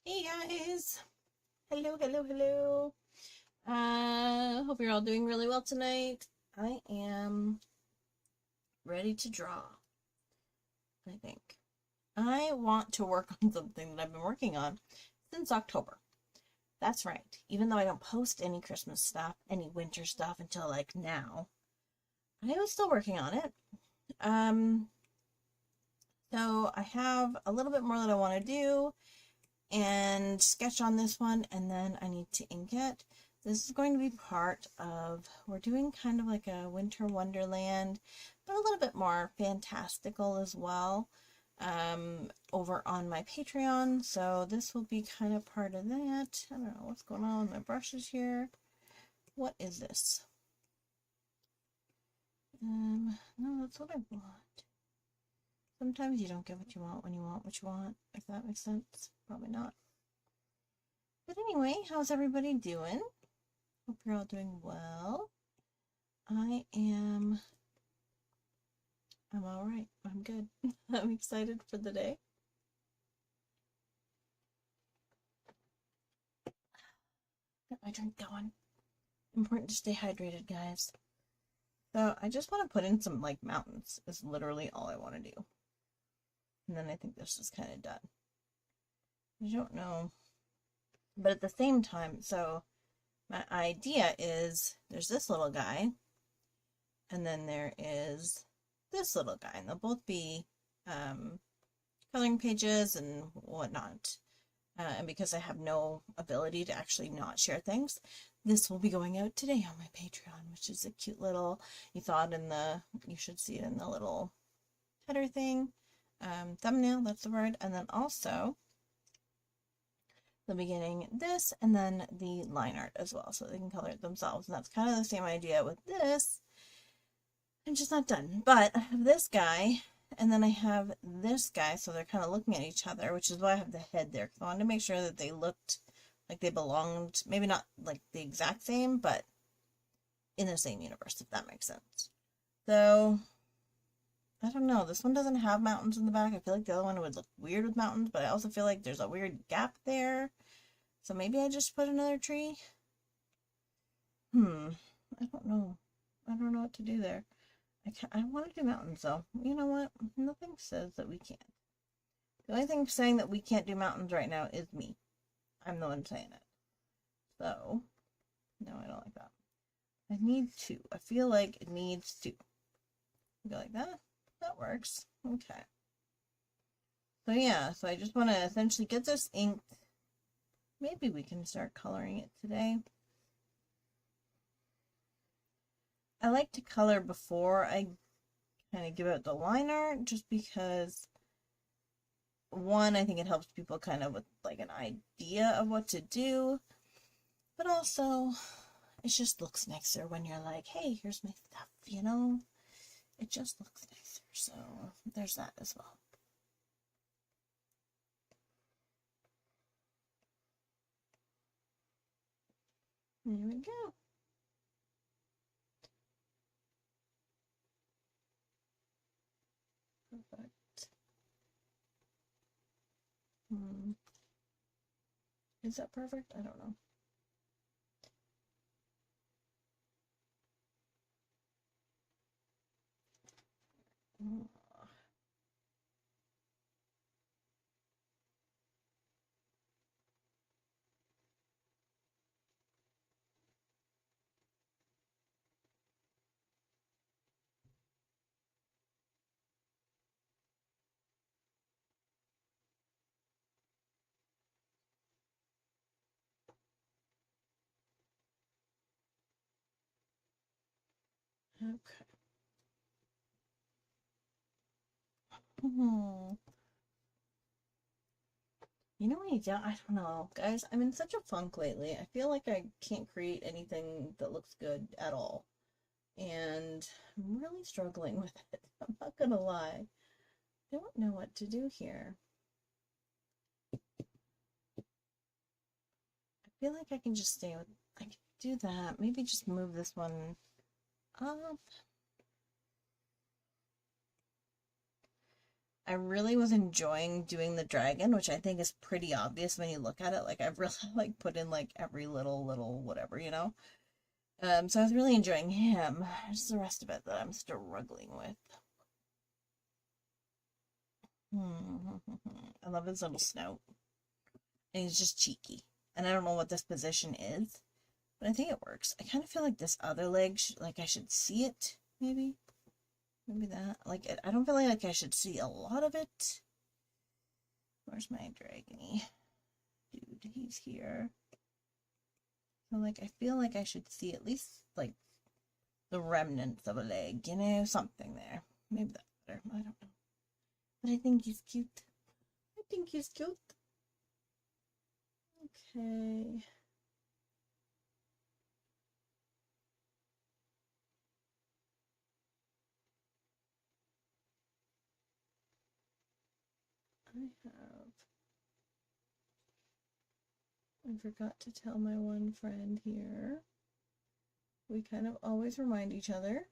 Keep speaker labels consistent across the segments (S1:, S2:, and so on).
S1: Hey guys! Hello, hello, hello. Hope you're all doing really well tonight. I am ready to draw, I think. I want to work on something that I've been working on since October. That's right. Even though I don't post any Christmas stuff, any winter stuff until like now, I was still working on it. Um, so I have a little bit more that I want to do and sketch on this one, and then I need to ink it. This is going to be part of, we're doing kind of like a winter wonderland, but a little bit more fantastical as well, over on my Patreon. So this will be kind of part of that. I don't know what's going on with my brushes here. What is this? No, that's what I want. Sometimes you don't get what you want when you want what you want, if that makes sense. Probably not. But anyway, how's everybody doing? Hope you're all doing well. I'm all right. I'm good. I'm excited for the day. Get my drink going. Important to stay hydrated, guys. So I just want to put in some like mountains is literally all I want to do. And then I think this is kind of done. I don't know. But at the same time, so my idea is there's this little guy, and then there is this little guy, and they'll both be coloring pages and whatnot. And because I have no ability to actually not share things, this will be going out today on my Patreon, which is a cute little, you should see it in the little header thing, thumbnail, that's the word. And then also the beginning this, and then the line art as well, so they can color it themselves. And that's kind of the same idea with this. I'm just not done, but I have this guy, and then I have this guy, so they're kind of looking at each other, which is why I have the head there, because I wanted to make sure that they looked like they belonged, maybe not like the exact same, but in the same universe, if that makes sense. So, I don't know, this one doesn't have mountains in the back. I feel like the other one would look weird with mountains, but I also feel like there's a weird gap there. So maybe I just put another tree? I don't know. I don't know what to do there. I want to do mountains though. You know what? Nothing says that we can't. The only thing saying that we can't do mountains right now is me. I'm the one saying it. So, no, I don't like that. I need two. I feel like it needs two. Go like that. That works. Okay. So yeah, so I just want to essentially get this inked. Maybe we can start coloring it today. I like to color before I kind of give out the line art, just because one, I think it helps people kind of with like an idea of what to do, but also it just looks nicer when you're like, hey, here's my stuff, you know? It just looks nicer, so there's that as well. There we go. Perfect. Is that perfect? I don't know. Okay. You know what I don't know, guys. I'm in such a funk lately. I feel like I can't create anything that looks good at all. And I'm really struggling with it. I'm not gonna lie. I don't know what to do here. I feel like I can just stay with, I can do that. Maybe just move this one up. I really was enjoying doing the dragon, which I think is pretty obvious when you look at it. Like I've really like put in like every little whatever, you know? So I was really enjoying him. Just the rest of it that I'm struggling with. I love his little snout. And he's just cheeky. And I don't know what this position is, but I think it works. I kind of feel like this other leg, like I should see it, maybe. Maybe that. Like, I don't feel like I should see a lot of it. Where's my dragony? Dude, he's here. So, like, I feel like I should see at least, like, the remnants of a leg, you know? Something there. Maybe that's better. I don't know. But I think he's cute. I think he's cute. Okay. I forgot to tell my one friend here. We kind of always remind each other.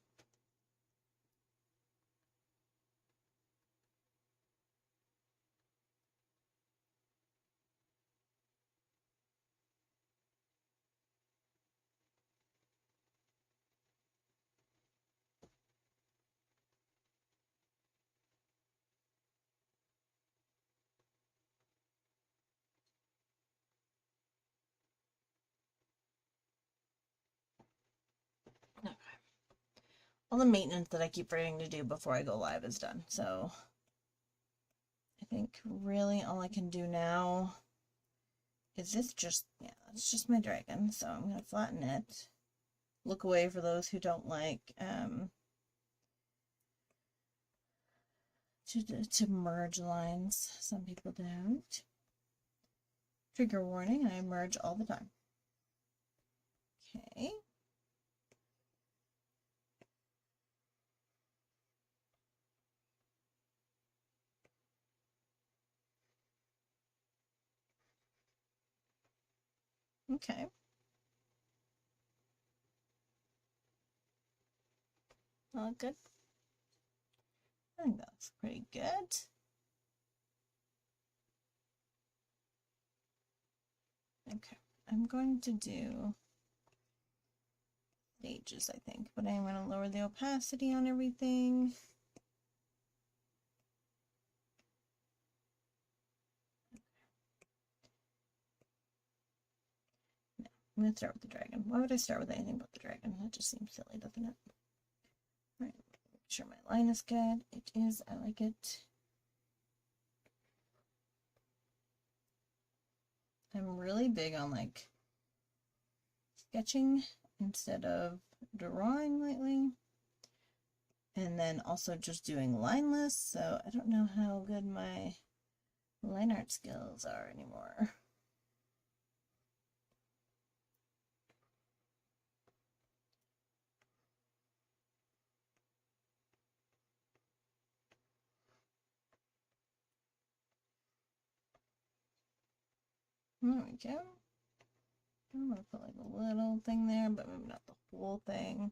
S1: Okay. All the maintenance that I keep forgetting to do before I go live is done. So I think really all I can do now is this just, yeah, that's just my dragon. So I'm going to flatten it. Look away for those who don't like to merge lines. Some people don't. Trigger warning, I merge all the time. Okay. Okay. All good. I think that's pretty good. Okay. I'm going to do stages, I think, but I'm going to lower the opacity on everything. No, I'm going to start with the dragon. Why would I start with anything but the dragon? That just seems silly, doesn't it? All right, make sure my line is good. It is. I like it. I'm really big on like sketching instead of drawing lately. And then also just doing line lists, so I don't know how good my line art skills are anymore. There we go. I'm gonna put like a little thing there, but maybe not the whole thing.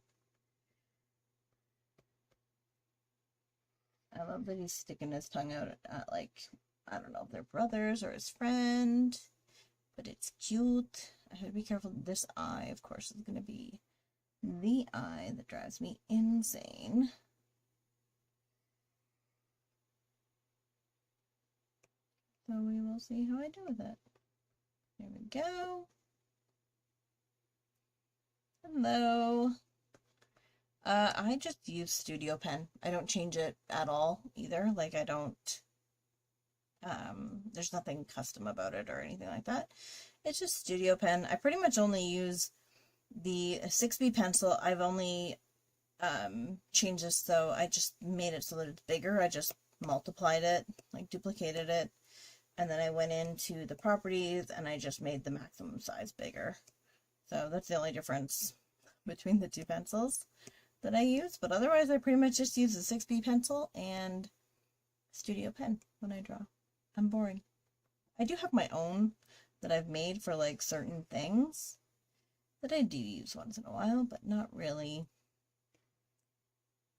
S1: I love that he's sticking his tongue out at like, I don't know if they're brothers or his friend, but it's cute. I have to be careful. This eye, of course, is gonna be the eye that drives me insane. So we will see how I do with it. There we go. Hello. I just use Studio Pen. I don't change it at all either. Like I don't, there's nothing custom about it or anything like that. It's just Studio Pen. I pretty much only use the 6B pencil. I've only changed this, so I just made it so that it's bigger. I just multiplied it, like duplicated it, and then I went into the properties and I just made the maximum size bigger. So that's the only difference between the two pencils that I use, but otherwise I pretty much just use the 6B pencil and Studio Pen when I draw. I'm boring. I do have my own that I've made for like certain things that I do use once in a while, but not really.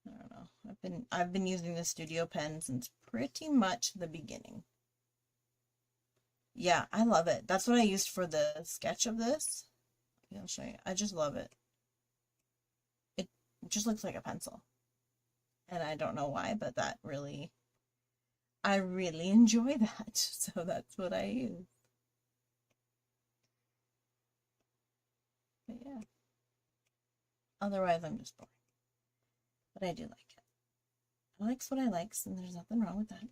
S1: I don't know. I've been using the studio pen since pretty much the beginning. Yeah, I love it. That's what I used for the sketch of this. I'll show you. I just love it. It just looks like a pencil. And I don't know why, but I really enjoy that. So that's what I use. But yeah. Otherwise, I'm just boring. But I do like it. I likes what I likes, and there's nothing wrong with that.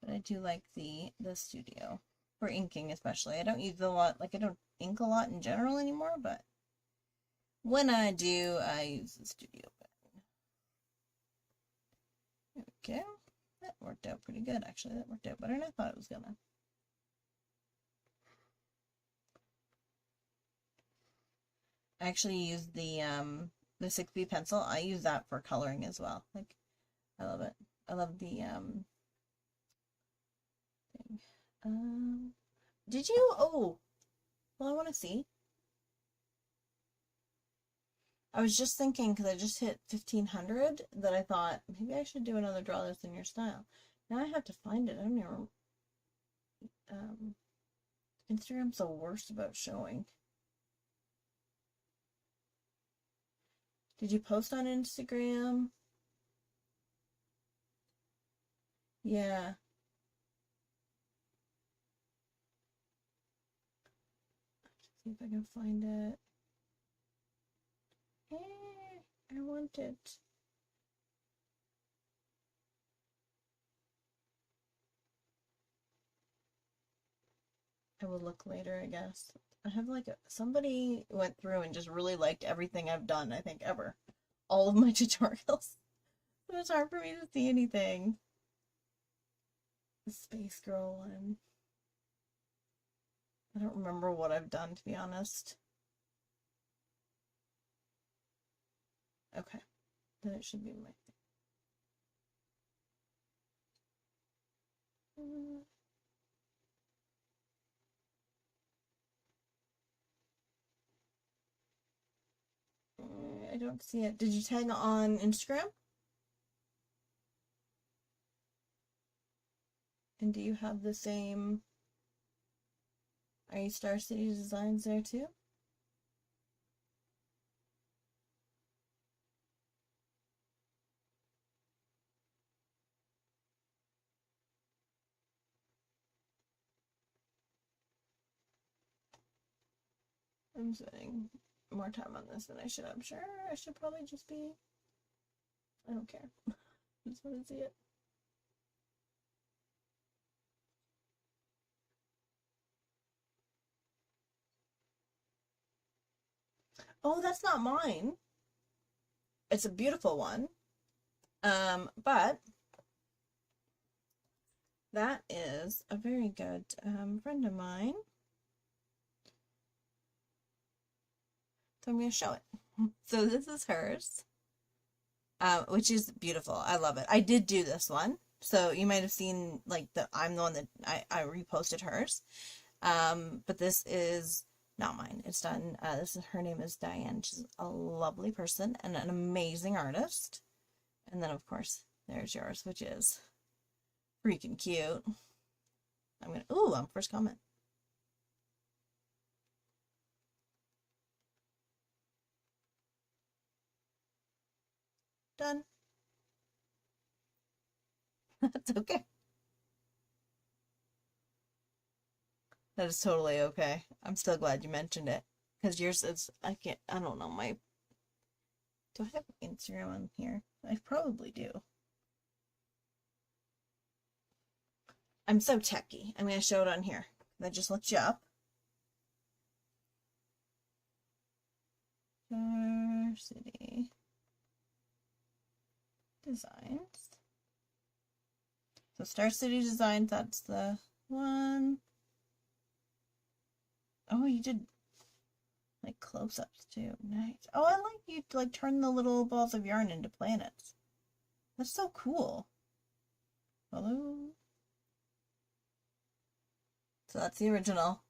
S1: But I do like the studio for inking, especially. I don't use a lot, like I don't ink a lot in general anymore, but when I do, I use the studio pen. Okay, that worked out pretty good, actually. That worked out better than I thought it was gonna. I actually use the 6B pencil. I use that for coloring as well. Like, I love it. I love the thing. Did you? Oh, well, I want to see. I was just thinking, because I just hit 1,500, that I thought, maybe I should do another Draw This in Your Style. Now I have to find it. I don't even Instagram's the worst about showing. Did you post on Instagram? Yeah. See if I can find it. Hey, I want it. I will look later, I guess. I have like somebody went through and just really liked everything I've done, I think, ever. All of my tutorials. So it's hard for me to see anything. The Space Girl one. I don't remember what I've done, to be honest. Okay. Then it should be my thing. I don't see it. Did you tag on Instagram? And do you have the same... Are you Star City Designs there too? I'm spending more time on this than I should. I'm sure I should probably just be... I don't care. I just want to see it. Oh, that's not mine. It's a beautiful one. But that is a very good friend of mine. So I'm going to show it. So this is hers, which is beautiful. I love it. I did do this one. So you might have seen, like, I'm the one that I reposted hers. But this is not mine. It's done. Her name is Diane. She's a lovely person and an amazing artist. And then, of course, there's yours, which is freaking cute. I'm first comment. Done. That's okay. That is totally okay. I'm still glad you mentioned it. Because yours is, I don't know, do I have Instagram on here? I probably do. I'm so techie. I'm going to show it on here. That just looks you up. Star City Designs. So Star City Designs, that's the one. Oh, you did like close-ups too. Nice. Oh, I like you like turn the little balls of yarn into planets. That's so cool. Hello. So that's the original.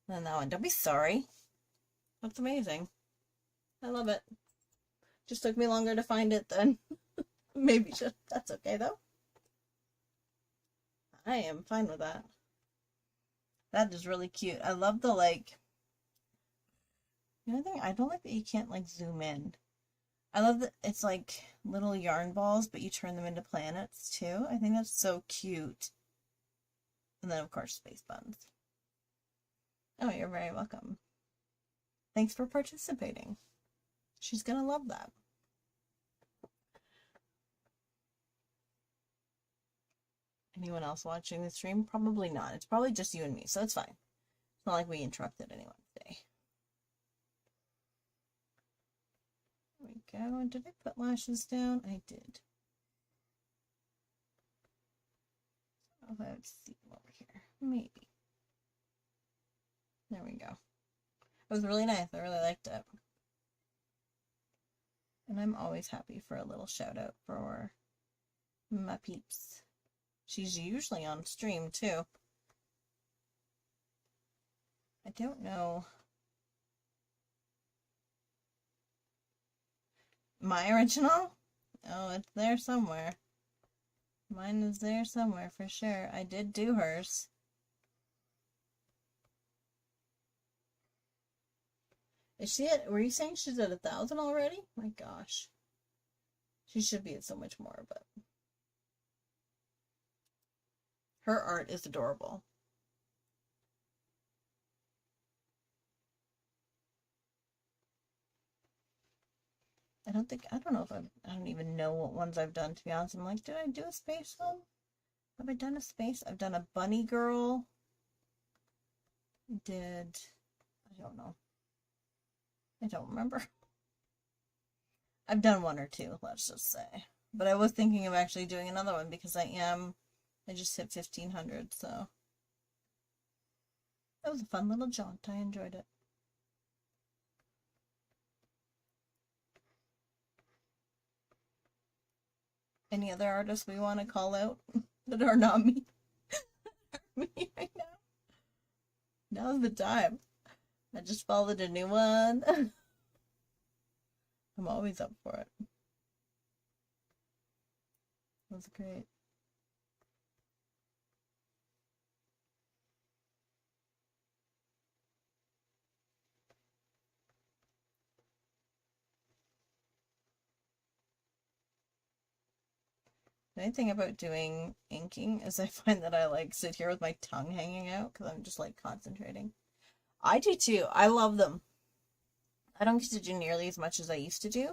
S1: And that one. Don't be sorry. That's amazing. I love it. Just took me longer to find it than maybe should. That's okay though. I am fine with that. That is really cute. I love the like. The only thing I don't like that you can't like zoom in. I love that it's like little yarn balls, but you turn them into planets too. I think that's so cute. And then of course space buns. Oh, you're very welcome. Thanks for participating. She's gonna love that. Anyone else watching the stream? Probably not. It's probably just you and me, so it's fine. It's not like we interrupted anyone today. There we go. Did I put lashes down? I did. Oh, let's see over here. Maybe. There we go. It was really nice. I really liked it. And I'm always happy for a little shout out for my peeps. She's usually on stream too. I don't know. My original? Oh, it's there somewhere. Mine is there somewhere for sure. I did do hers. Is she at, were you saying she's at 1,000 already? My gosh. She should be at so much more, but her art is adorable. I don't know if I don't even know what ones I've done, to be honest. I'm like, did I do a space one? Have I done a space? I've done a bunny girl. I don't know. I don't remember. I've done one or two, let's just say. But I was thinking of actually doing another one because I just hit 1,500, so. That was a fun little jaunt. I enjoyed it. Any other artists we want to call out that are not me? Me right now? Now's the time. I just followed a new one. I'm always up for it. That was great. The only thing about doing inking is I find that I like sit here with my tongue hanging out because I'm just like concentrating. I do too. I love them. I don't get to do nearly as much as I used to do,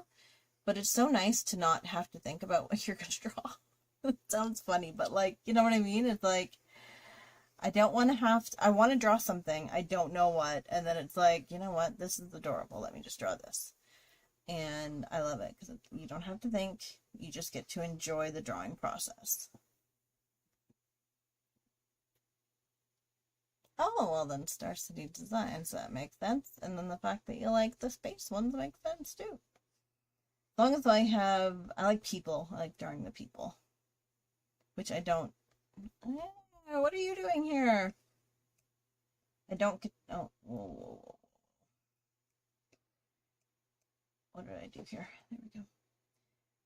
S1: but it's so nice to not have to think about what you're going to draw. It sounds funny, but like, you know what I mean? It's like, I don't want to I want to draw something. I don't know what. And then it's like, you know what? This is adorable. Let me just draw this. And I love it because you don't have to think. You just get to enjoy the drawing process. Oh, well then Star City Designs, that makes sense. And then the fact that you like the space ones makes sense too. As long as I like people. I like drawing the people. Which I don't. What are you doing here? I don't get. Oh, whoa. What did I do here? There we go.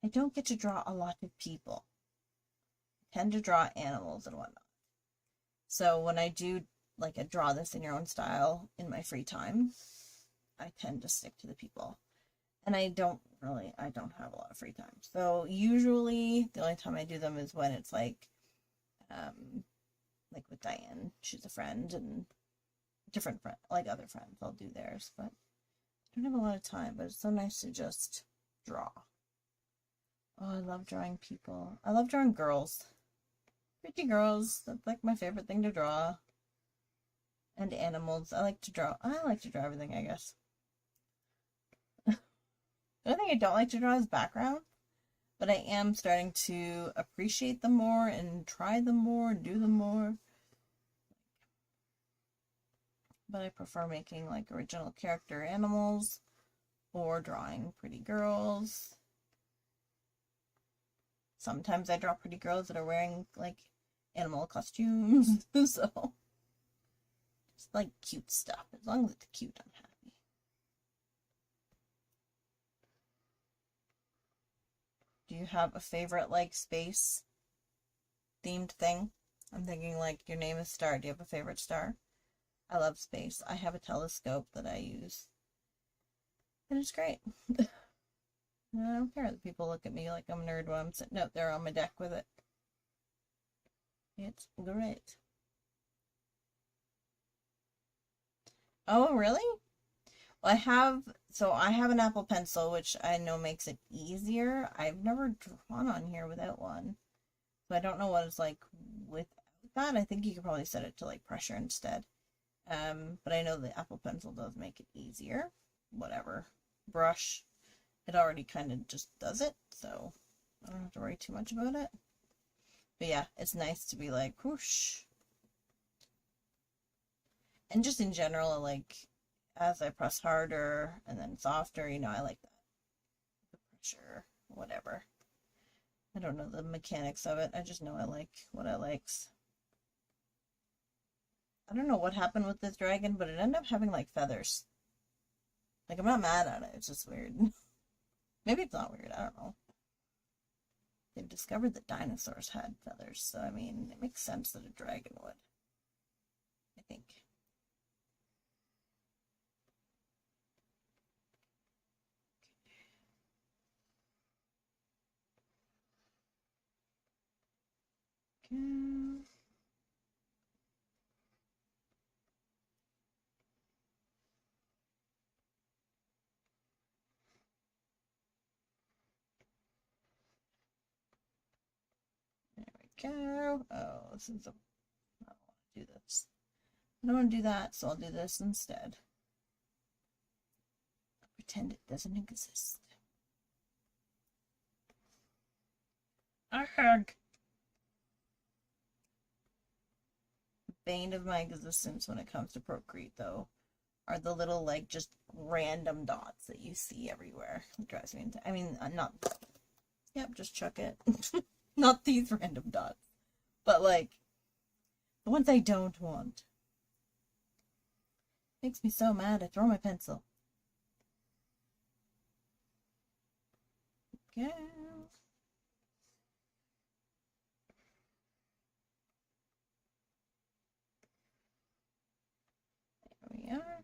S1: I don't get to draw a lot of people. I tend to draw animals and whatnot. So when I do like a draw this in your own style in my free time, I tend to stick to the people. And I don't have a lot of free time. So usually the only time I do them is when it's like with Diane, she's a friend, and different friend, like other friends, I'll do theirs, but I don't have a lot of time, but it's so nice to just draw. Oh, I love drawing people. I love drawing girls. Pretty girls. That's like my favorite thing to draw. And animals. I like to draw everything, I guess. The only thing I don't like to draw is background, but I am starting to appreciate them more and try them more and do them more. But I prefer making like original character animals or drawing pretty girls. Sometimes I draw pretty girls that are wearing like animal costumes. So just like cute stuff. As long as it's cute, I'm happy. Do you have a favorite, like, space themed thing? I'm thinking, like, your name is Star. Do you have a favorite star? I love space. I have a telescope that I use, and it's great. I don't care that people look at me like I'm a nerd when I'm sitting out there on my deck with it. It's great. Oh, really? Well, I have an Apple Pencil, which I know makes it easier. I've never drawn on here without one. So I don't know what it's like without that. I think you could probably set it to like pressure instead. But I know the Apple Pencil does make it easier. Whatever. Brush. It already kind of just does it, so I don't have to worry too much about it. But yeah, it's nice to be like, whoosh. And just in general, like, as I press harder and then softer, you know, I like that. The pressure, whatever. I don't know the mechanics of it. I just know I like what I likes. I don't know what happened with this dragon, but it ended up having, like, feathers. Like, I'm not mad at it. It's just weird. Maybe it's not weird. I don't know. They've discovered that dinosaurs had feathers, so, I mean, it makes sense that a dragon would. I think. Okay. There we go. Oh, this is a... I don't want to do this. I don't want to do that, so I'll do this instead. I'll pretend it doesn't exist. A hug. The bane of my existence when it comes to Procreate, though, are the little, like, just random dots that you see everywhere. It drives me into... I mean, not... Yep, just chuck it. Not these random dots. But, like, the ones I don't want. Makes me so mad, I throw my pencil. Okay. There we are.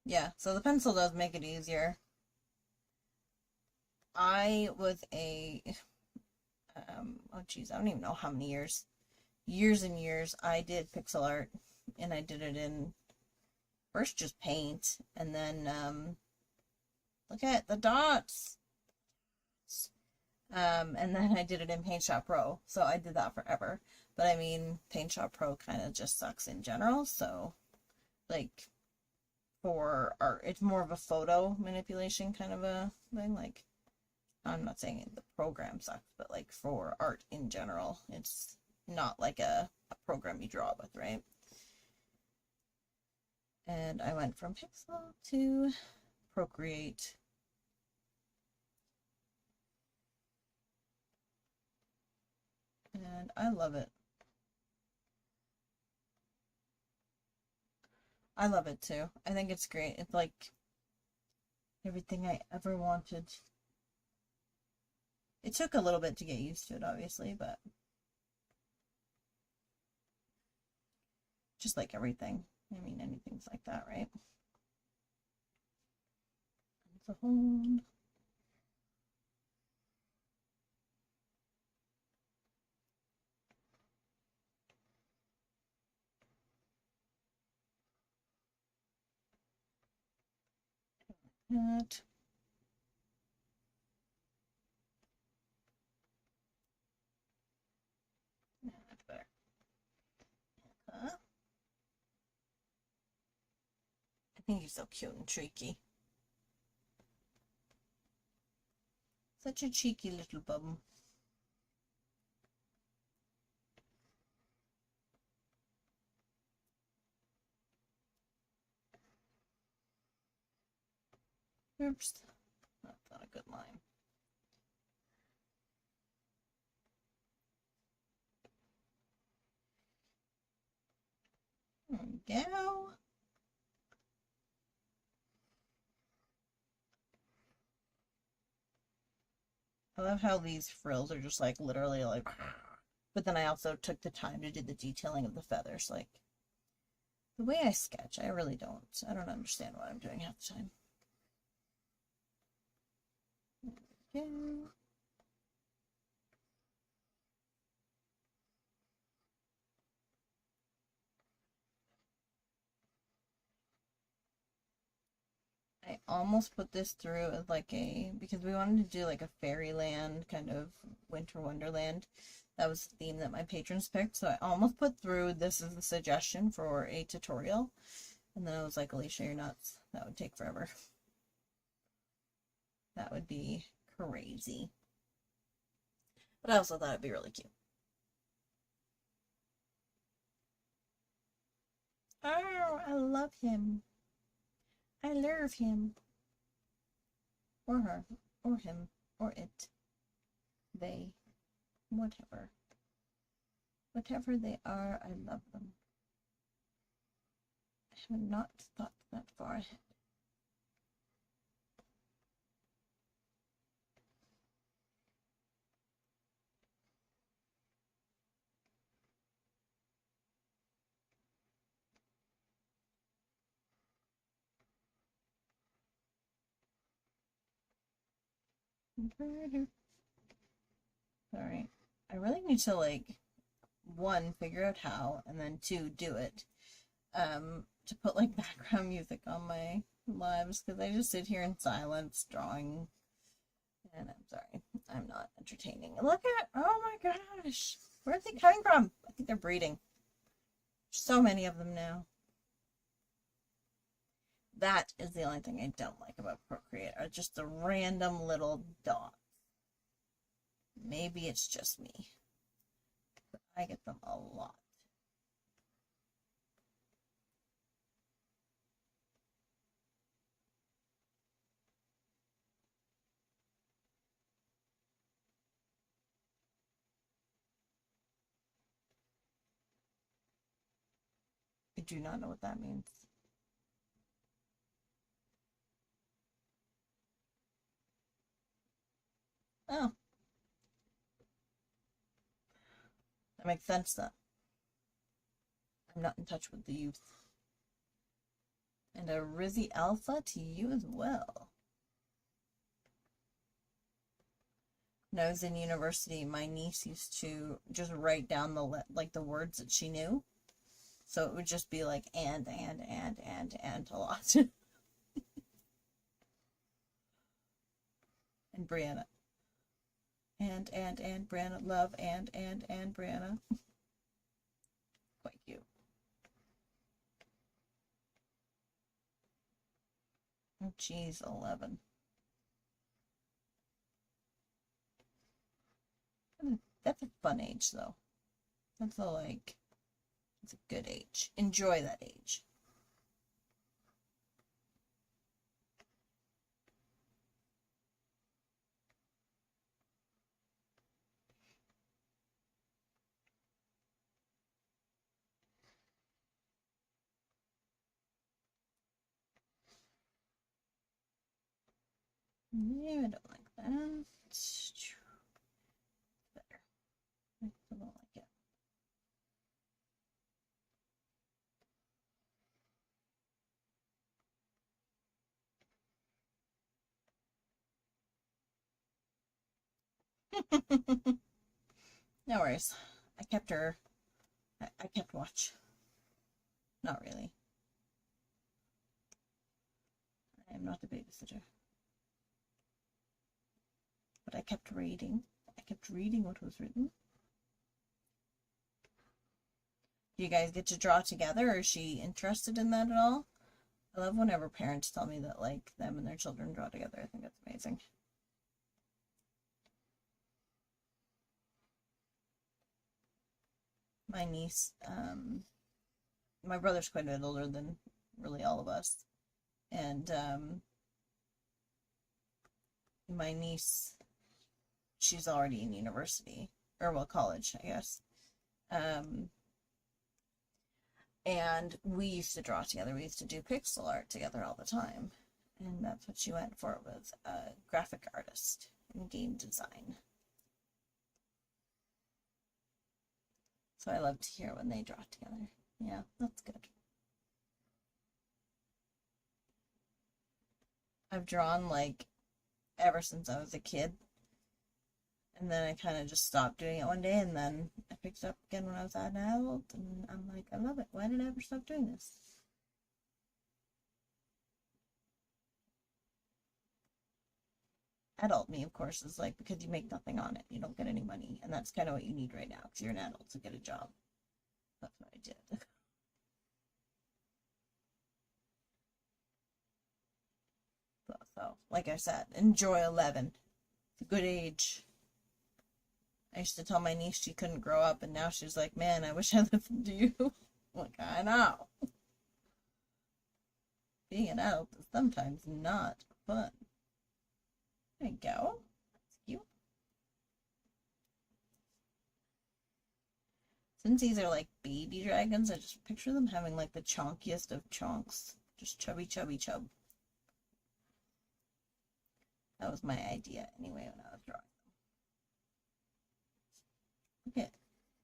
S1: Yeah, so the pencil does make it easier. I was oh geez, I don't even know how many years and years, I did pixel art, and I did it in, first just paint, and then, look at the dots! And then I did it in Paint Shop Pro, so I did that forever. But I mean, Paint Shop Pro kind of just sucks in general, so, like, for art, it's more of a photo manipulation kind of a thing, like, I'm not saying the program sucks, but like for art in general, it's not like a program you draw with, right? And I went from Pixel to Procreate. And I love it. I love it too. I think it's great. It's like everything I ever wanted. It took a little bit to get used to it, obviously, but just like everything. I mean, anything's like that, right? It's a whole... That. That's better. I think he's so cute and cheeky. Such a cheeky little bum. Oops. That's not a good line. go. I love how these frills are just like literally like, but then I also took the time to do the detailing of the feathers. Like the way I sketch, I really don't. I don't understand what I'm doing half the time. There we go. I almost put this through as like because we wanted to do like a fairyland kind of winter wonderland. That was the theme that my patrons picked, so I almost put through this as a suggestion for a tutorial. And then I was like, Alicia, you're nuts. That would take forever. That would be crazy. But I also thought it'd be really cute. Oh, I love him. I love him. Or her. Or him. Or it. They. Whatever. Whatever they are, I love them. I have not thought that far ahead. Sorry. I really need to, like, one, figure out how, and then two, do it. To put, like, background music on my lives, because I just sit here in silence drawing, and I'm sorry, I'm not entertaining. Look at, oh my gosh, where are they coming from? I think they're breeding. So many of them now. That is the only thing I don't like about Procreate, are just the random little dots. Maybe it's just me, but I get them a lot. I do not know what that means. Oh. That makes sense then. I'm not in touch with the youth. And a Rizzy Alpha to you as well. When I was in university, my niece used to just write down the words that she knew. So it would just be like and a lot. And Brianna. And Brianna, love, and Brianna. Quite cute. Oh, geez, 11. That's a fun age, though. That's a, like, it's a good age. Enjoy that age. Yeah, I don't like that. Better. I still don't like it. No worries. I kept her. I kept watch. Not really. I am not the babysitter. But I kept reading. I kept reading what was written. Do you guys get to draw together, or is she interested in that at all? I love whenever parents tell me that, like, them and their children draw together. I think that's amazing. My niece, my brother's quite a bit older than really all of us. And my niece, she's already in university, or well, college, I guess. And we used to draw together. We used to do pixel art together all the time. And that's what she went for, was a graphic artist in game design. So I love to hear when they draw together. Yeah, that's good. I've drawn like ever since I was a kid. And then I kind of just stopped doing it one day, and then I picked it up again when I was an adult, and I'm like, I love it. Why did I ever stop doing this? Adult me, of course, is like, because you make nothing on it. You don't get any money, and that's kind of what you need right now, because you're an adult to get a job. That's what I did. So, like I said, enjoy 11. It's a good age. I used to tell my niece she couldn't grow up, and now she's like, man, I wish I listened to you. Like, I know. Being an adult is sometimes not fun. There you go. That's cute. Since these are like baby dragons, I just picture them having like the chonkiest of chonks. Just chubby, chubby, chub. That was my idea anyway when I was drawing them. Look at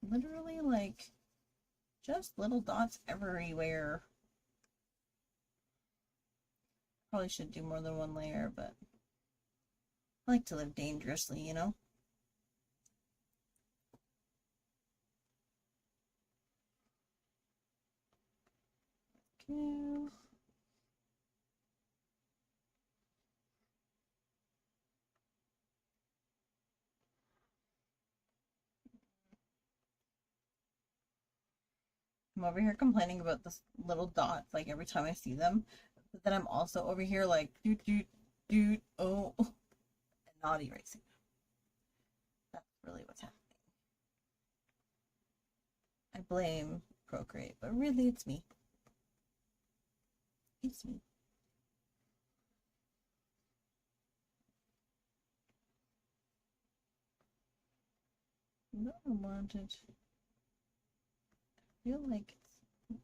S1: literally like just little dots everywhere. Probably should do more than one layer, but I like to live dangerously, you know? Okay. I'm over here complaining about this little dots like every time I see them, but then I'm also over here like doot doot doot oh, and not erasing. That's really what's happening. I blame Procreate, but really it's me. It's me. No one wanted. I feel like it's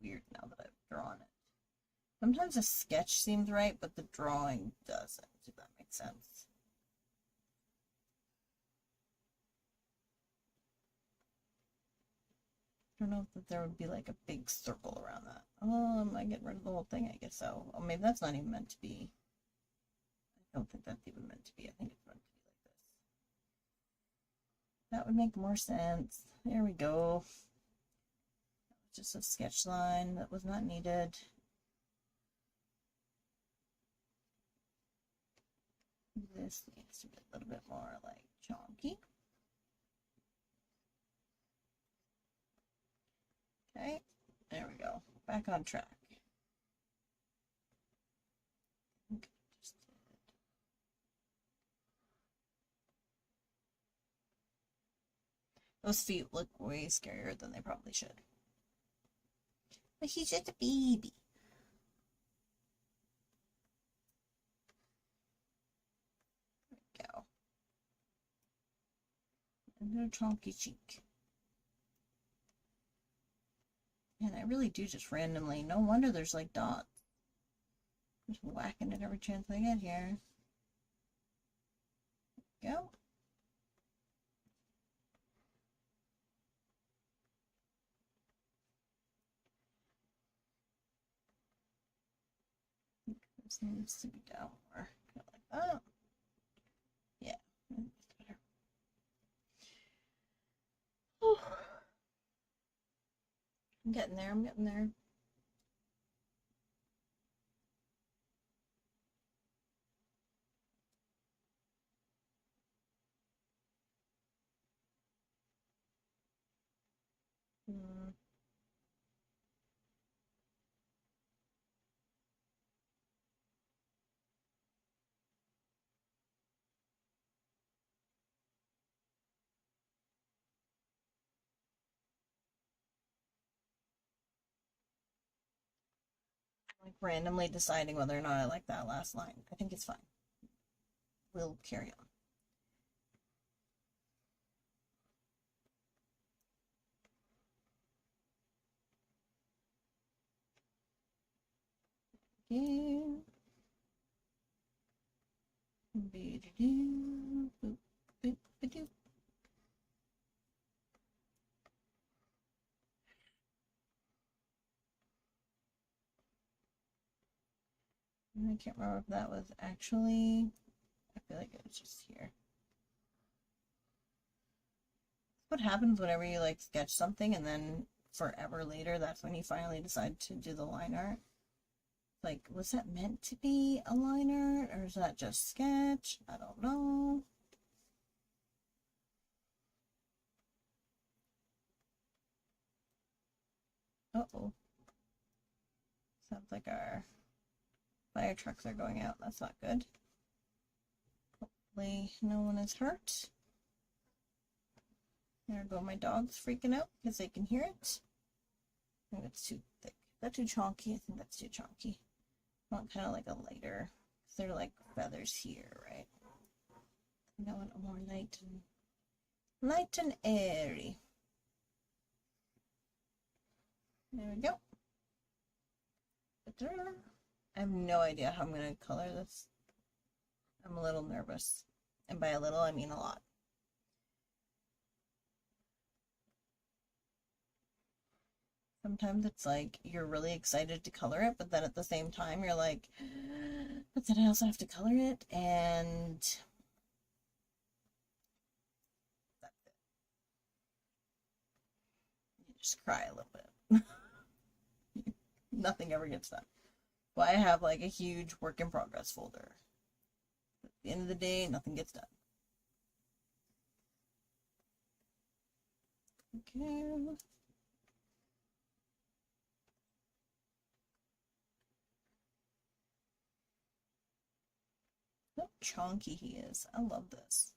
S1: weird now that I've drawn it. Sometimes a sketch seems right, but the drawing doesn't, if that makes sense. I don't know if there would be like a big circle around that. Oh, am I getting rid of the whole thing? I guess so. Oh, maybe that's not even meant to be. I don't think that's even meant to be. I think it's meant to be like this. That would make more sense. There we go. Just a sketch line that was not needed. This needs to be a little bit more like chonky. Okay, there we go. Back on track. Those feet look way scarier than they probably should. But he's just a baby. There we go. And a chonky cheek. And I really do just randomly. No wonder there's like dots. Just whacking it every chance I get here. There we go. This needs to be down more. Kind of like that. Yeah. Better. I'm getting there. I'm getting there. Like randomly deciding whether or not I like that last line. I think it's fine. We'll carry on. you. I can't remember if that was actually, I feel like it was just here. What happens whenever you like sketch something and then forever later, that's when you finally decide to do the line art? Like, was that meant to be a line art or is that just sketch? I don't know. Uh-oh. Sounds like our fire trucks are going out. That's not good. Hopefully no one is hurt. There go my dogs freaking out because they can hear it. I think it's too thick. Is that too chunky? I think that's too chunky. I want kind of like a lighter, because they're like feathers here, right? I want a more light and airy. There we go. I have no idea how I'm going to color this. I'm a little nervous. And by a little, I mean a lot. Sometimes it's like you're really excited to color it, but then at the same time you're like, but then I also have to color it, and that's it. You just cry a little bit. Nothing ever gets done. Well, I have like a huge work in progress folder. At the end of the day, nothing gets done. Okay. How chunky he is. I love this.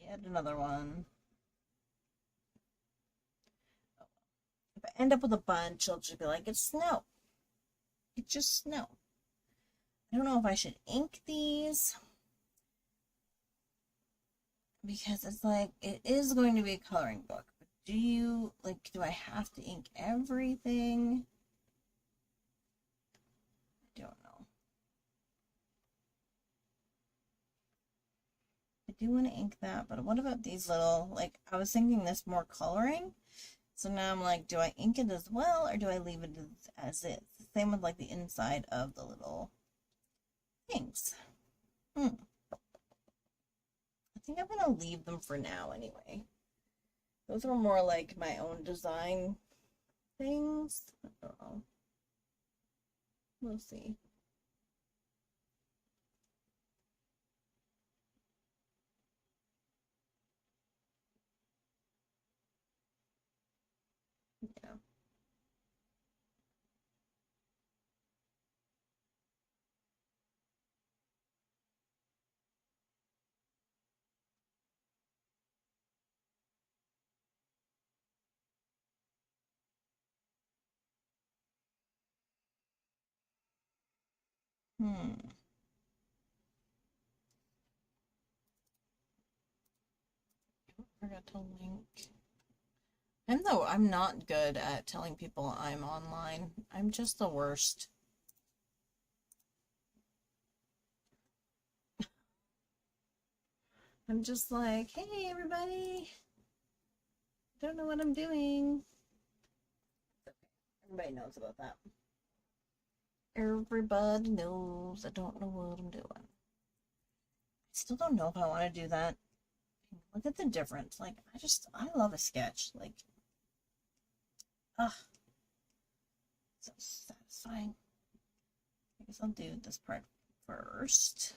S1: Yet another one. If I end up with a bunch, I'll just be like, it's snow. It's just snow. I don't know if I should ink these, because it's like, it is going to be a coloring book. But do I have to ink everything? I don't know. I do want to ink that, but what about these little, like, I was thinking this more coloring. So now I'm like, do I ink it as well, or do I leave it as is? Same with like the inside of the little things. I think I'm gonna leave them for now anyway. Those were more like my own design things. I don't know. We'll see. Yeah. Forgot to link. And though I'm not good at telling people I'm online, I'm just the worst. I'm just like, hey everybody, don't know what I'm doing. Everybody knows about that. Everybody knows I don't know what I'm doing. I still don't know if I want to do that. Look at the difference. Like, I love a sketch. Like, so satisfying. I guess I'll do this part first.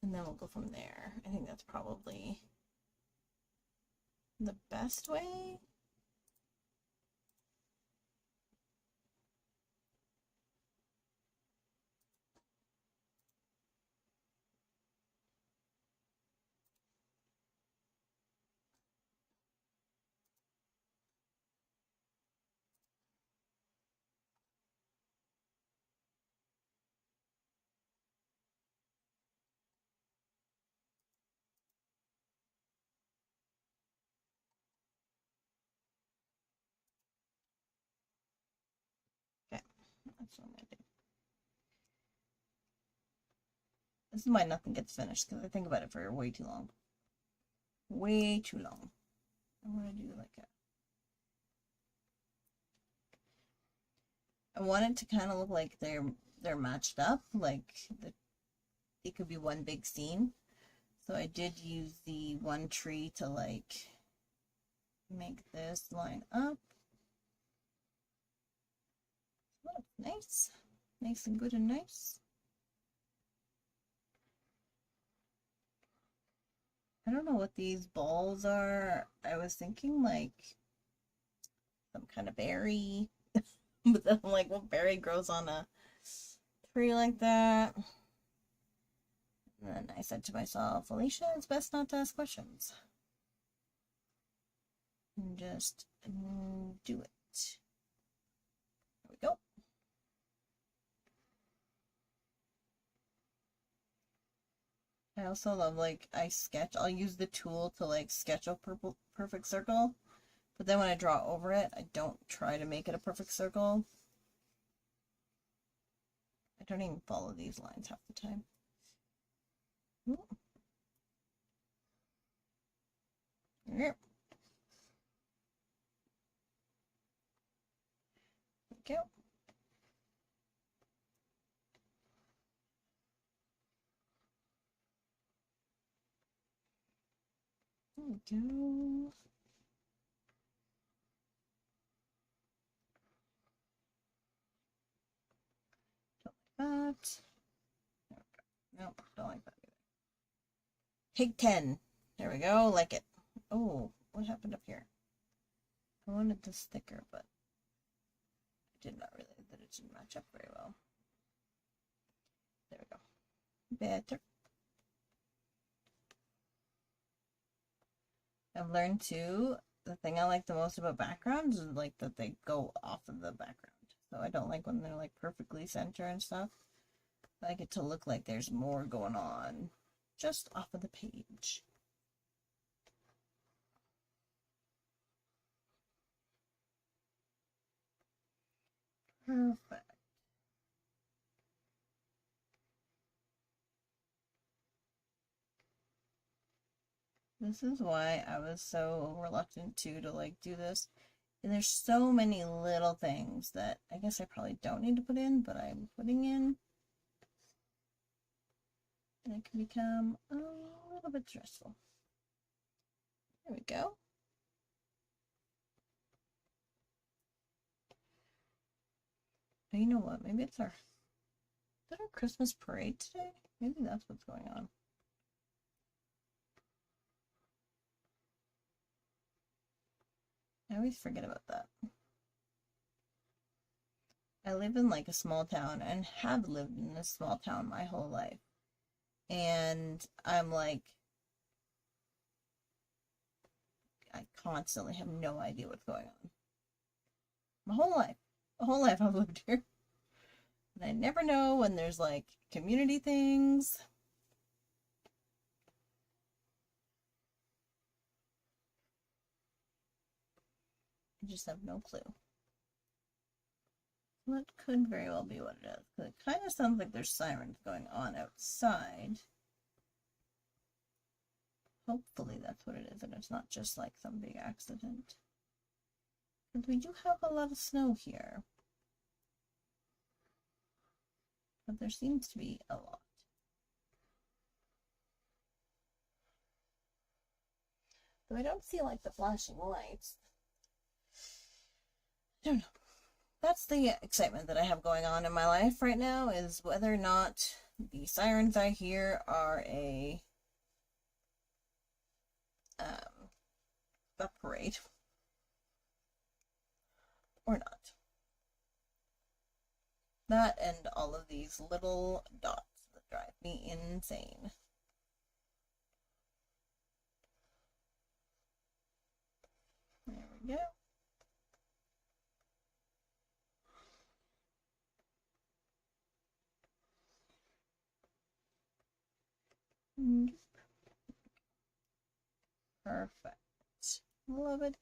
S1: And then we'll go from there. I think that's probably the best way. That's what I'm gonna do. This is why nothing gets finished, because I think about it for way too long. Way too long. I want to do like a... I want it to kind of look like they're matched up, like it could be one big scene. So I did use the one tree to like make this line up. Oh, nice. Nice and good and nice. I don't know what these balls are. I was thinking like some kind of berry. But then I'm like, what berry grows on a tree like that? And then I said to myself, Alicia, it's best not to ask questions. And just do it. There we go. I also love, like, I'll use the tool to, like, sketch a perfect circle. But then when I draw over it, I don't try to make it a perfect circle. I don't even follow these lines half the time. Ooh. Yep. There we go. There we go. That. Nope, don't like that either. Take 10. There we go, like it. Oh, what happened up here? I wanted this thicker, but I did not realize that it didn't match up very well. There we go. Better. I've learned too, the thing I like the most about backgrounds is like that they go off of the background. So I don't like when they're like perfectly center and stuff. I like it to look like there's more going on just off of the page. Perfect. This is why I was so reluctant to like do this. And there's so many little things that I guess I probably don't need to put in, but I'm putting in. And it can become a little bit stressful. There we go. Oh, you know what? Maybe it's our... Is that our Christmas parade today? Maybe that's what's going on. I always forget about that. I live in like a small town and have lived in a small town my whole life. And I'm like, I constantly have no idea what's going on. My whole life I've lived here. And I never know when there's like community things. I just have no clue. That could very well be what it is. Because it kind of sounds like there's sirens going on outside. Hopefully that's what it is, and it's not just like some big accident. Because we do have a lot of snow here. But there seems to be a lot. Though I don't see like the flashing lights. I don't know. That's the excitement that I have going on in my life right now, is whether or not the sirens I hear are a parade or not. That and all of these little dots that drive me insane. There we go. Perfect. Love it.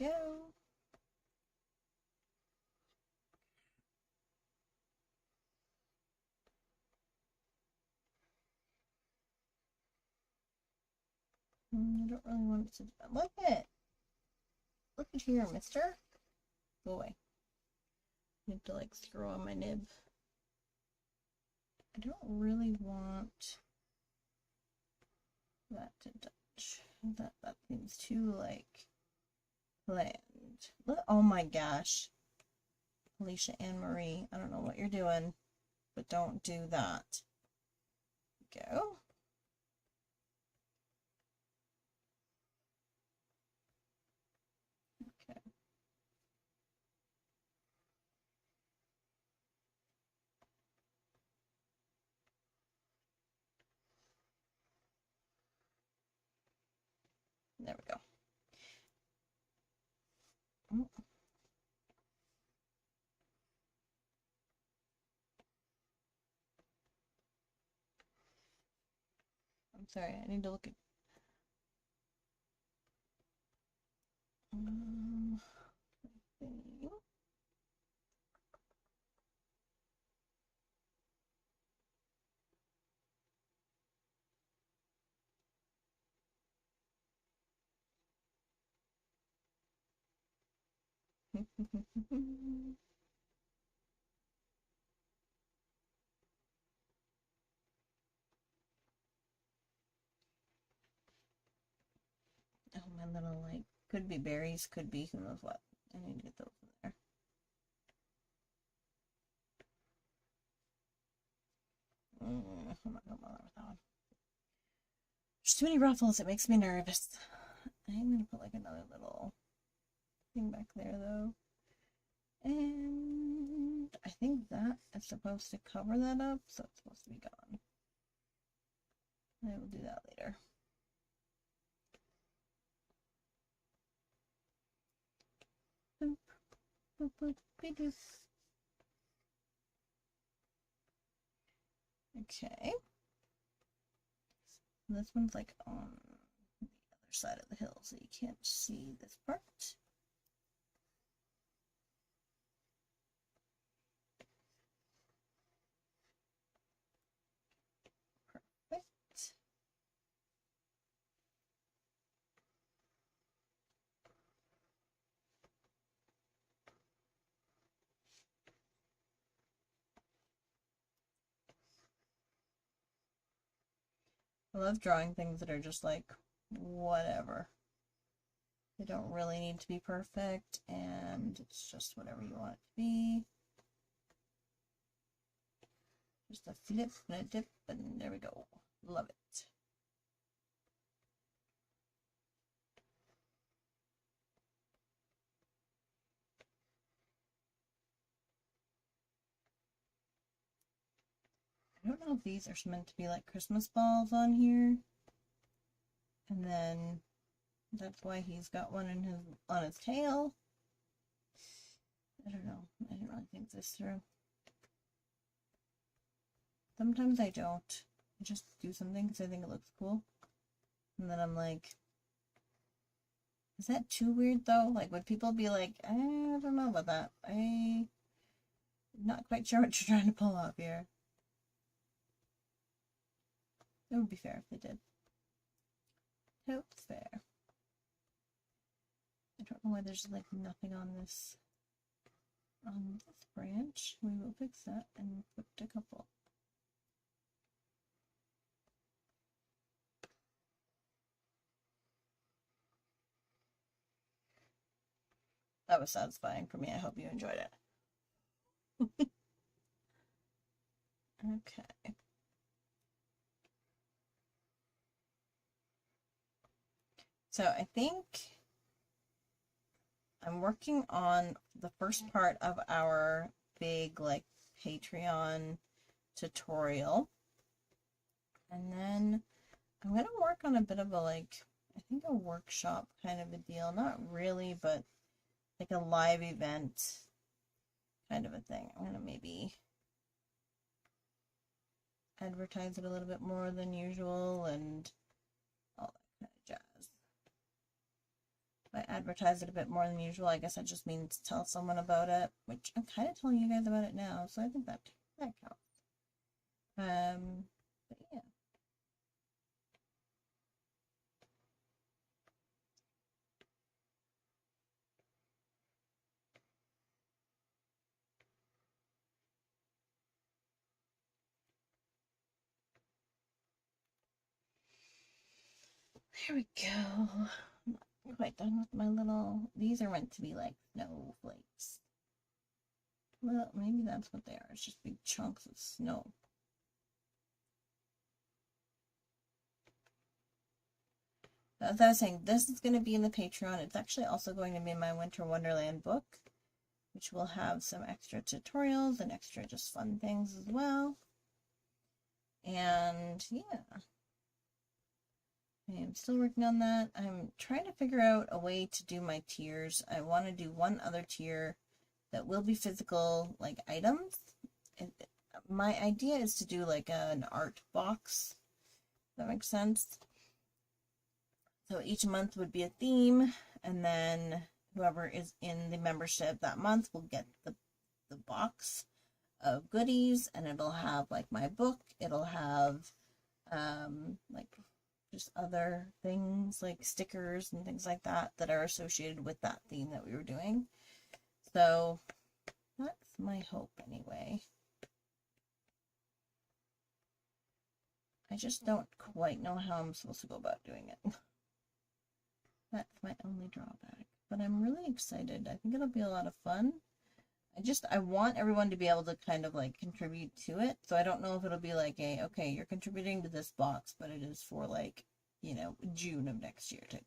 S1: go. I don't really want it to... Look at here, mister. Go away. I need to like screw on my nib. I don't really want that to touch. That seems too like planned. Oh my gosh. Alicia Anne Marie, I don't know what you're doing, but don't do that. Go. Okay. There we go. Oh. I'm sorry, I need to look at... Oh, my little, like, could be berries, could be who knows what. I need to get those in there. I'm not gonna bother with that one. There's too many ruffles, it makes me nervous. I'm gonna put, like, another little thing back there, though. And I think that is supposed to cover that up, so it's supposed to be gone. I will do that later. Boop, boop, boop, boop. Okay. This one's like on the other side of the hill, so you can't see this part. Perfect. I love drawing things that are just like whatever. They don't really need to be perfect, and it's just whatever you want it to be. Just a flip and a dip, and there we go. Love it. I don't know if these are meant to be like Christmas balls on here. And then that's why he's got one in on his tail. I don't know. I didn't really think this through. Sometimes I don't. I just do something because I think it looks cool. And then I'm like, is that too weird though? Like, would people be like, I don't know about that. I'm not quite sure what you're trying to pull off here. It would be fair if they did. Hope it's fair. I don't know why there's like nothing on this branch. We will fix that and put a couple. That was satisfying for me. I hope you enjoyed it. Okay. So I think I'm working on the first part of our big like Patreon tutorial. And then I'm going to work on a bit of a like, I think a workshop kind of a deal. Not really, but like a live event kind of a thing. I'm going to maybe advertise it a little bit more than usual and all that kind of jazz. I advertise it a bit more than usual. I guess that just means tell someone about it, which I'm kind of telling you guys about it now, so I think that counts. But yeah. There we go. I'm not quite done with my little. These are meant to be like snowflakes. Well, maybe that's what they are. It's just big chunks of snow. As I was saying, this is going to be in the Patreon. It's actually also going to be in my Winter Wonderland book, which will have some extra tutorials and extra just fun things as well. And yeah, I'm still working on that. I'm trying to figure out a way to do my tiers. I want to do one other tier that will be physical, like items. My idea is to do like an art box. That makes sense. So each month would be a theme, and then whoever is in the membership that month will get the box of goodies, and it'll have like my book. It'll have like just other things like stickers and things like that that are associated with that theme that we were doing. So that's my hope anyway. I just don't quite know how I'm supposed to go about doing it. That's my only drawback. But I'm really excited. I think it'll be a lot of fun. I want everyone to be able to kind of like contribute to it. So I don't know if it'll be like okay, you're contributing to this box, but it is for like, you know, June of next year type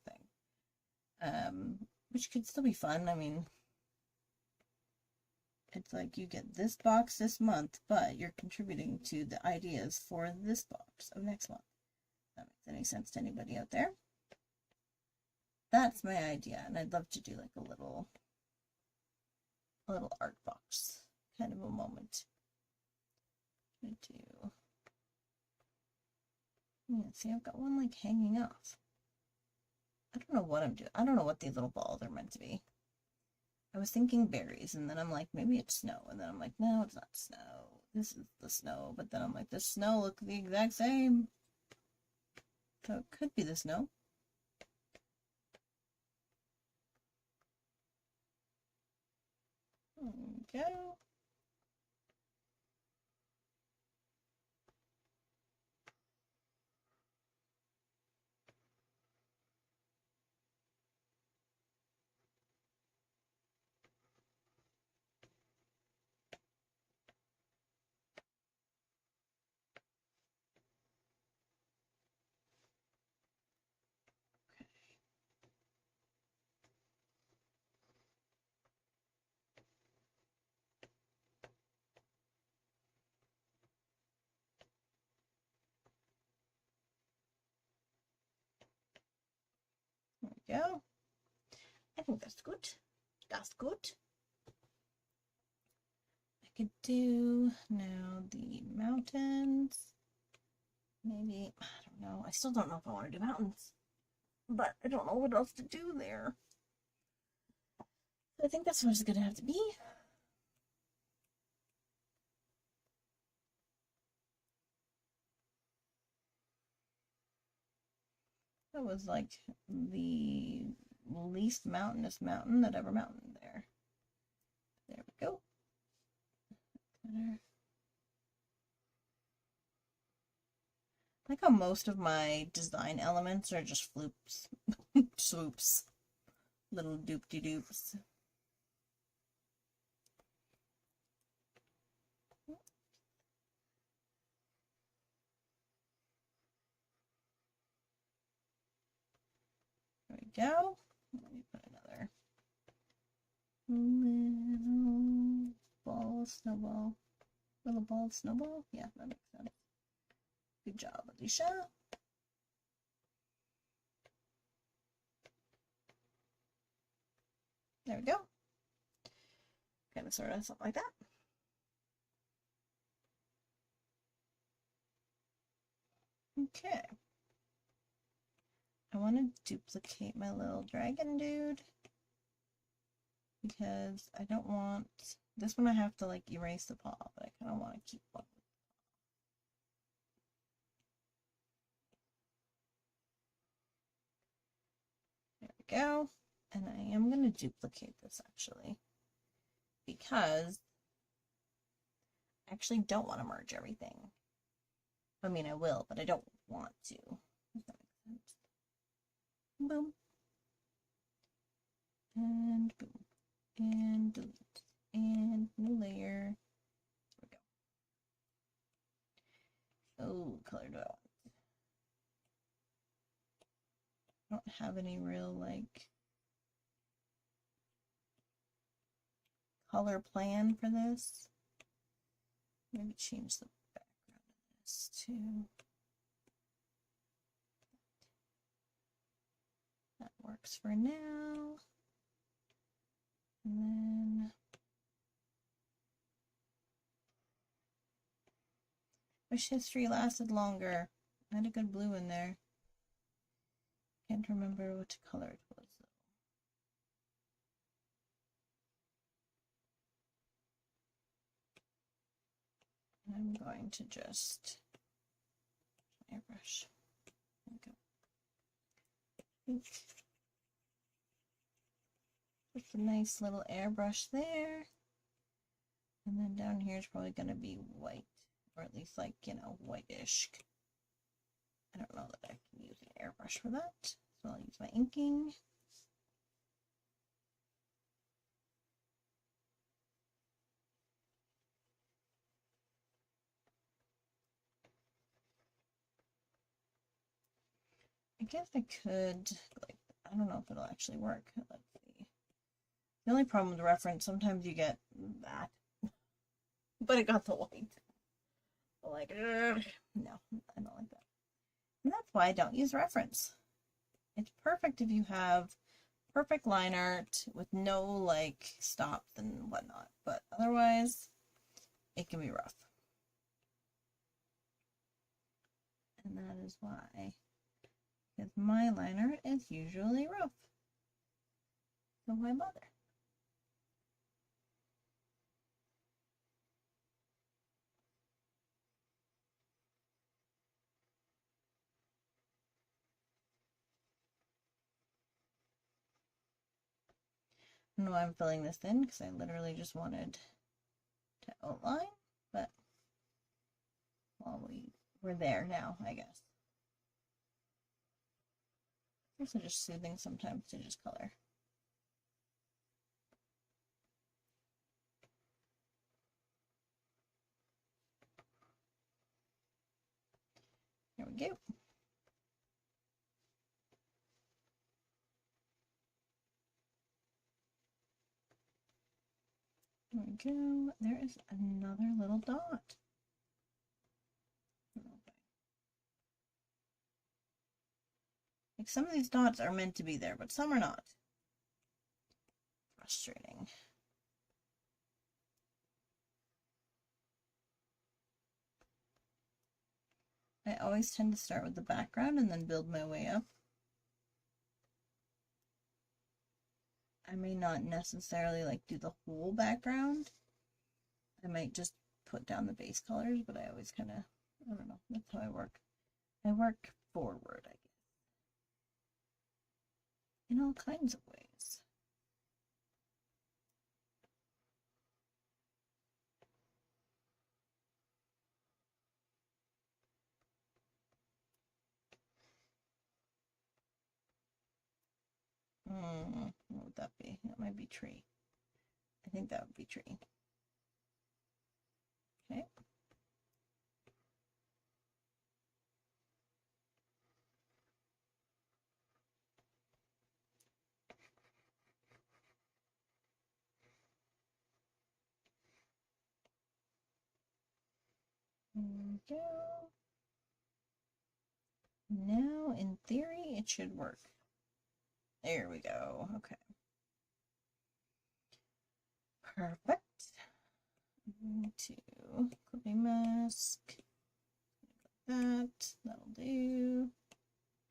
S1: thing. Which could still be fun. I mean, it's like you get this box this month, but you're contributing to the ideas for this box of next month. If that makes any sense to anybody out there? That's my idea, and I'd love to do like a little art box kind of a moment. I do. Yeah, see, I've got one like hanging off. I don't know what I'm doing. I don't know what these little balls are meant to be. I was thinking berries, and then I'm like, maybe it's snow, and then I'm like, no, it's not snow. This is the snow, but then I'm like, the snow looks the exact same. So it could be the snow. Okay. There we go. I think that's good. That's good. I could do now the mountains. Maybe, I don't know. I still don't know if I want to do mountains. But I don't know what else to do there. I think that's what it's going to have to be. That was like the least mountainous mountain that ever mountained there. There we go. Better. I like how most of my design elements are just floops. Swoops. Little doop-de-doops. There we go. Let me put another little ball of snowball. Little ball of snowball? Yeah, that makes sense. Good job, Alicia. There we go. Kind of sort of something like that. Okay. I want to duplicate my little dragon dude because I don't want this one. I have to like erase the paw, but I kind of want to keep one. There we go. And I am going to duplicate this actually because I actually don't want to merge everything. I mean, I will, but I don't want to. If that makes sense. Boom. And boom. And delete. And new layer. There we go. Oh, color do I want? I don't have any real, like, color plan for this. Maybe change the background of this too. That works for now. And then wish history lasted longer. I had a good blue in there. Can't remember what color it was though. I'm going to just airbrush. There we go. Just a nice little airbrush there. And then down here is probably going to be white, or at least like, you know, whitish. I don't know that I can use an airbrush for that, so I'll use my inking. I guess I could, like, I don't know if it'll actually work. Let's see. The only problem with the reference, sometimes you get that, but it got the white. Like, no, I don't like that. And that's why I don't use reference. It's perfect if you have perfect line art with no like stops and whatnot, but otherwise it can be rough. And that is why, because my line art is usually rough. So why bother? I don't know why I'm filling this in because I literally just wanted to outline, but well, we're there now, I guess. Also just soothing sometimes to just color. There we go. There we go. There is another little dot. Like some of these dots are meant to be there, but some are not. Frustrating. I always tend to start with the background and then build my way up. I may not necessarily like do the whole background. I might just put down the base colors, but I always kind of, I don't know, that's how I work. I work forward, I guess, in all kinds of ways. What would that be? That might be tree. I think that would be tree. Okay. There we go. Now, in theory, it should work. There we go. Okay. Perfect. I'm going to clipping mask. That'll do.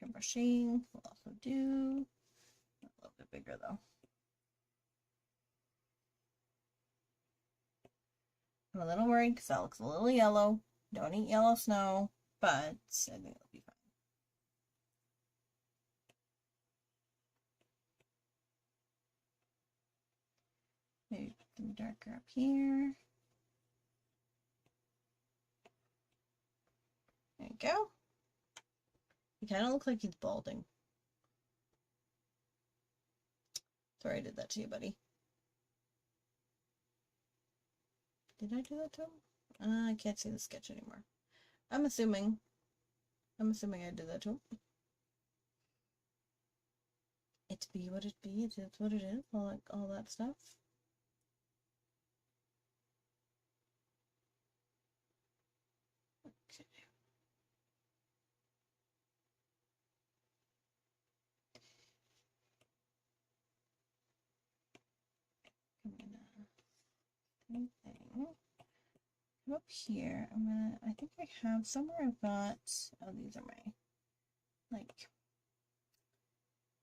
S1: second brushing will also do. A little bit bigger though. I'm a little worried because that looks a little yellow. Don't eat yellow snow, but I think it'll be fine. Maybe some darker up here. There you go. He kind of looks like he's balding. Sorry I did that to you, buddy. Did I do that to him? I can't see the sketch anymore. I'm assuming I did that to him. It be what it be. It is what it is. All that stuff. Okay. Same thing. Come up here. I think I have somewhere I've got, oh, these are my, like,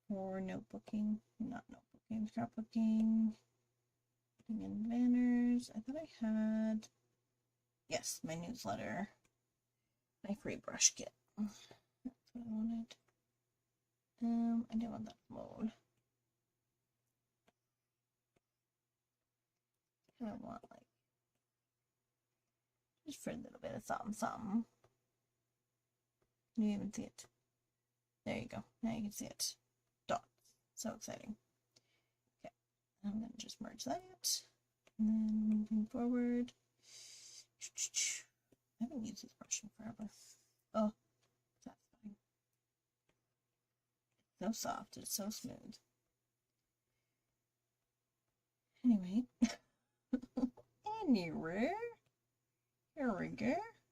S1: for notebooking, not notebooking, scrapbooking, putting in banners. I thought I had, yes, my newsletter, my free brush kit. That's what I wanted. I didn't want that mode. I want, like, just for a little bit of something. You even see it. There you go. Now you can see it. Dots. So exciting. Okay. I'm going to just merge that. And then moving forward. I haven't used this brush in forever. Oh, that's fine. It's so soft. It's so smooth. Anyway. Anyway. Here we go.